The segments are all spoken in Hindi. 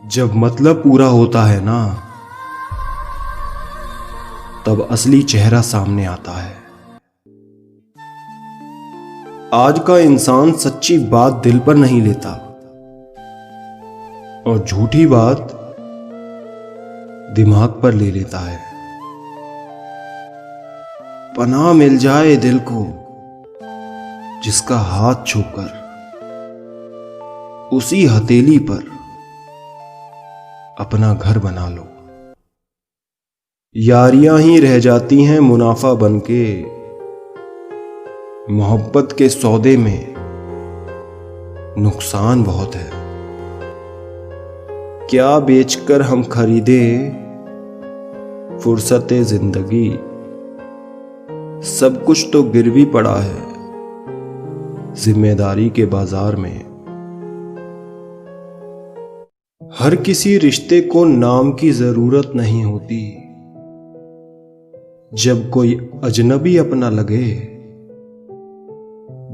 जब मतलब पूरा होता है ना, तब असली चेहरा सामने आता है। आज का इंसान सच्ची बात दिल पर नहीं लेता और झूठी बात दिमाग पर ले लेता है। पनाह मिल जाए दिल को जिसका हाथ छूकर उसी हथेली पर अपना घर बना लो। यारियां ही रह जाती हैं मुनाफा बनके, मोहब्बत के सौदे में नुकसान बहुत है। क्या बेचकर हम खरीदे फुर्सते जिंदगी, सब कुछ तो गिरवी पड़ा है जिम्मेदारी के बाजार में। हर किसी रिश्ते को नाम की जरूरत नहीं होती, जब कोई अजनबी अपना लगे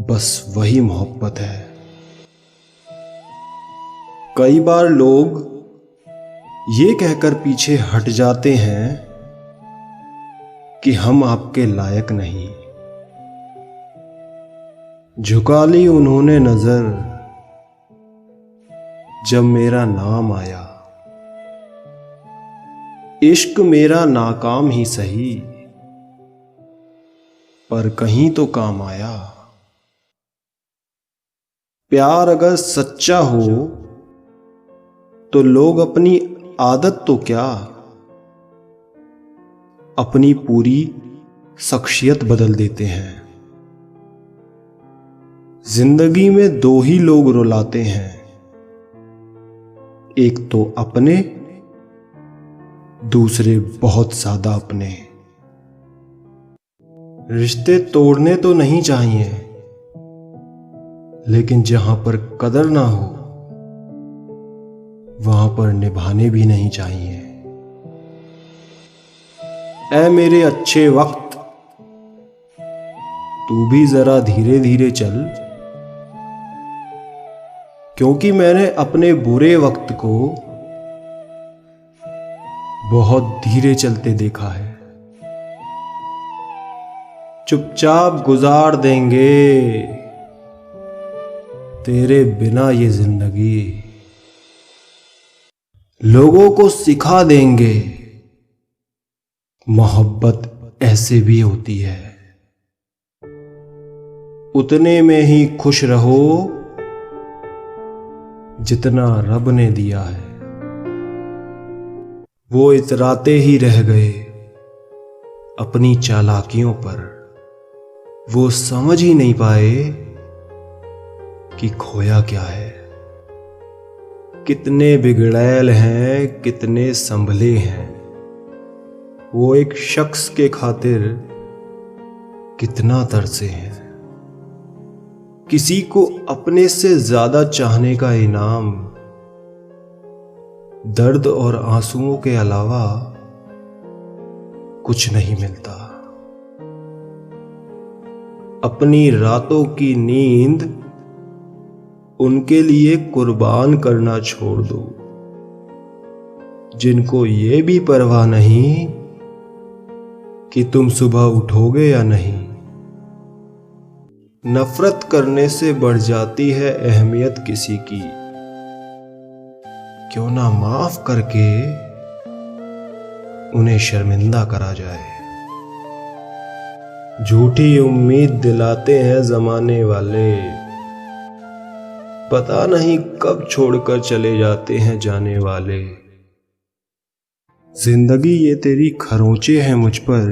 बस वही मोहब्बत है। कई बार लोग ये कहकर पीछे हट जाते हैं कि हम आपके लायक नहीं। झुका ली उन्होंने नजर जब मेरा नाम आया। इश्क मेरा नाकाम ही सही पर कहीं तो काम आया। प्यार अगर सच्चा हो तो लोग अपनी आदत तो क्या, अपनी पूरी शख्सियत बदल देते हैं। जिंदगी में दो ही लोग रुलाते हैं, एक तो अपने, दूसरे बहुत ज्यादा अपने। रिश्ते तोड़ने तो नहीं चाहिए, लेकिन जहां पर कदर ना हो वहां पर निभाने भी नहीं चाहिए। ऐ मेरे अच्छे वक्त, तू भी जरा धीरे धीरे चल, क्योंकि मैंने अपने बुरे वक्त को बहुत धीरे चलते देखा है। चुपचाप गुजार देंगे तेरे बिना ये जिंदगी, लोगों को सिखा देंगे मोहब्बत ऐसे भी होती है। उतने में ही खुश रहो जितना रब ने दिया है। वो इतराते ही रह गए अपनी चालाकियों पर, वो समझ ही नहीं पाए कि खोया क्या है। कितने बिगड़ैल हैं, कितने संभले हैं, वो एक शख्स के खातिर कितना तरसे हैं। किसी को अपने से ज्यादा चाहने का इनाम दर्द और आंसुओं के अलावा कुछ नहीं मिलता। अपनी रातों की नींद उनके लिए कुर्बान करना छोड़ दो जिनको ये भी परवाह नहीं कि तुम सुबह उठोगे या नहीं। नफरत करने से बढ़ जाती है अहमियत किसी की, क्यों ना माफ करके उन्हें शर्मिंदा करा जाए। झूठी उम्मीद दिलाते हैं जमाने वाले, पता नहीं कब छोड़कर चले जाते हैं जाने वाले। जिंदगी ये तेरी खरोंचे हैं मुझ पर,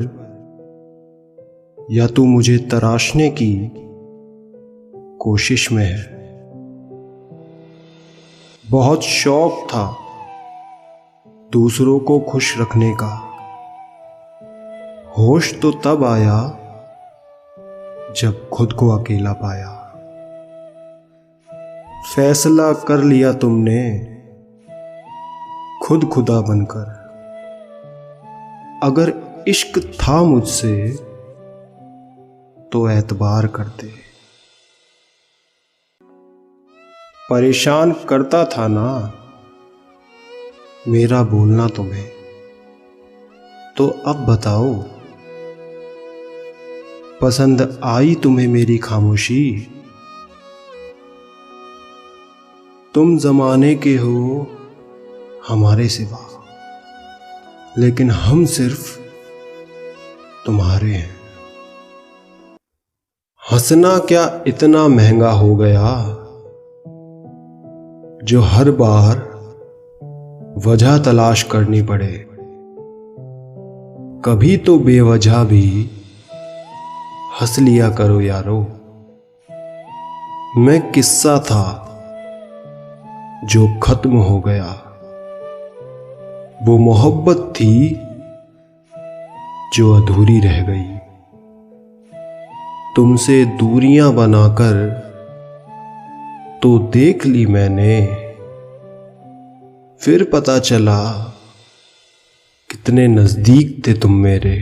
या तू मुझे तराशने की कोशिश में है। बहुत शौक था दूसरों को खुश रखने का, होश तो तब आया जब खुद को अकेला पाया। फैसला कर लिया तुमने खुद खुदा बनकर, अगर इश्क था मुझसे तो एतबार करते। परेशान करता था ना मेरा बोलना तुम्हें, तो अब बताओ, पसंद आई तुम्हें मेरी खामोशी? तुम जमाने के हो हमारे सिवा, लेकिन हम सिर्फ तुम्हारे हैं। हंसना क्या इतना महंगा हो गया, जो हर बार वजह तलाश करनी पड़े? कभी तो बेवजह भी हंस लिया करो यारो। मैं किस्सा था जो खत्म हो गया, वो मोहब्बत थी जो अधूरी रह गई। तुमसे दूरियां बनाकर तो देख ली मैंने, फिर पता चला कितने नजदीक थे तुम मेरे।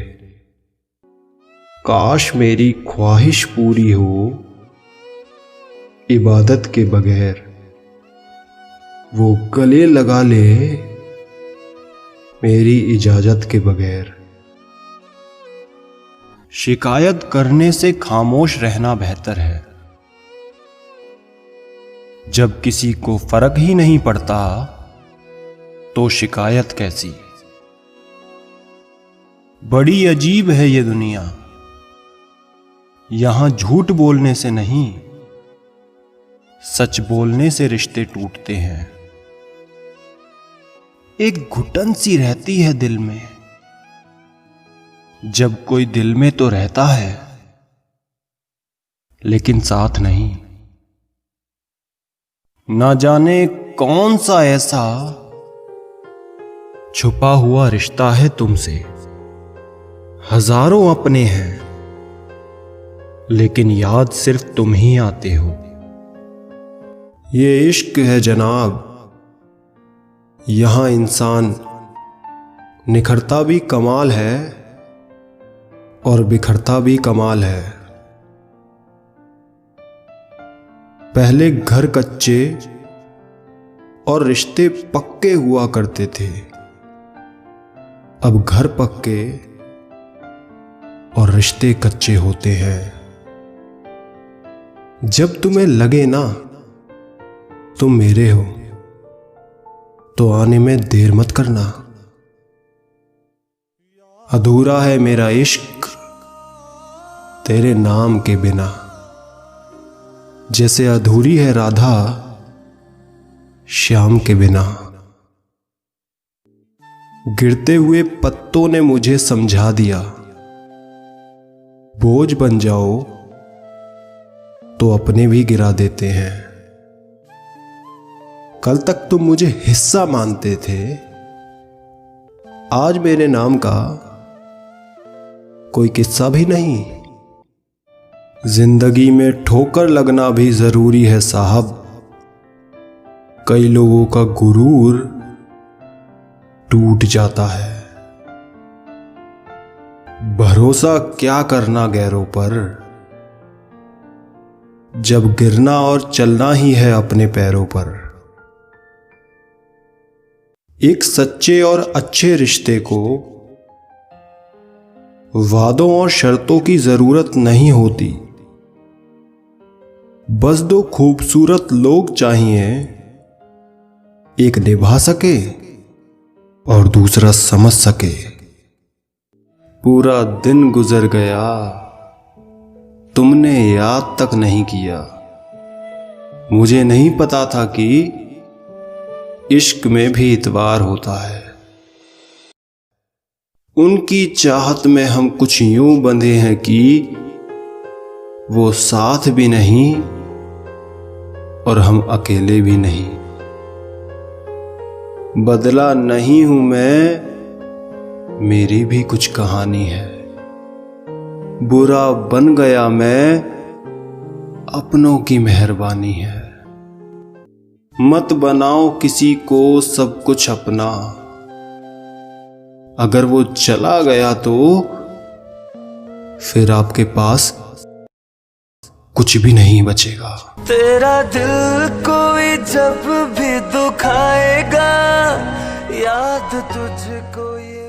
काश मेरी ख्वाहिश पूरी हो इबादत के बगैर, वो गले लगा ले मेरी इजाजत के बगैर। शिकायत करने से खामोश रहना बेहतर है। जब किसी को फर्क ही नहीं पड़ता तो शिकायत कैसी? बड़ी अजीब है ये दुनिया, यहां झूठ बोलने से नहीं, सच बोलने से रिश्ते टूटते हैं। एक घुटन सी रहती है दिल में, जब कोई दिल में तो रहता है लेकिन साथ नहीं। ना जाने कौन सा ऐसा छुपा हुआ रिश्ता है तुमसे। हजारों अपने हैं लेकिन याद सिर्फ तुम ही आते हो। ये इश्क है जनाब, यहां इंसान निखरता भी कमाल है और बिखरता भी कमाल है। पहले घर कच्चे और रिश्ते पक्के हुआ करते थे, अब घर पक्के और रिश्ते कच्चे होते हैं। जब तुम्हें लगे ना तुम मेरे हो, तो आने में देर मत करना। अधूरा है मेरा इश्क तेरे नाम के बिना, जैसे अधूरी है राधा श्याम के बिना। गिरते हुए पत्तों ने मुझे समझा दिया, बोझ बन जाओ तो अपने भी गिरा देते हैं। कल तक तुम मुझे हिस्सा मानते थे, आज मेरे नाम का कोई किस्सा भी नहीं। जिंदगी में ठोकर लगना भी जरूरी है साहब, कई लोगों का गुरूर टूट जाता है। भरोसा क्या करना गैरों पर, जब गिरना और चलना ही है अपने पैरों पर। एक सच्चे और अच्छे रिश्ते को वादों और शर्तों की जरूरत नहीं होती, बस दो खूबसूरत लोग चाहिए, एक निभा सके और दूसरा समझ सके। पूरा दिन गुजर गया, तुमने याद तक नहीं किया। मुझे नहीं पता था कि इश्क में भी इतबार होता है। उनकी चाहत में हम कुछ यूं बंधे हैं कि वो साथ भी नहीं और हम अकेले भी नहीं। बदला नहीं हूं मैं, मेरी भी कुछ कहानी है। बुरा बन गया मैं, अपनों की मेहरबानी है। मत बनाओ किसी को सब कुछ अपना, अगर वो चला गया तो फिर आपके पास कुछ भी नहीं बचेगा। तेरा दिल कोई जब भी दुखाएगा, या याद तुझको ये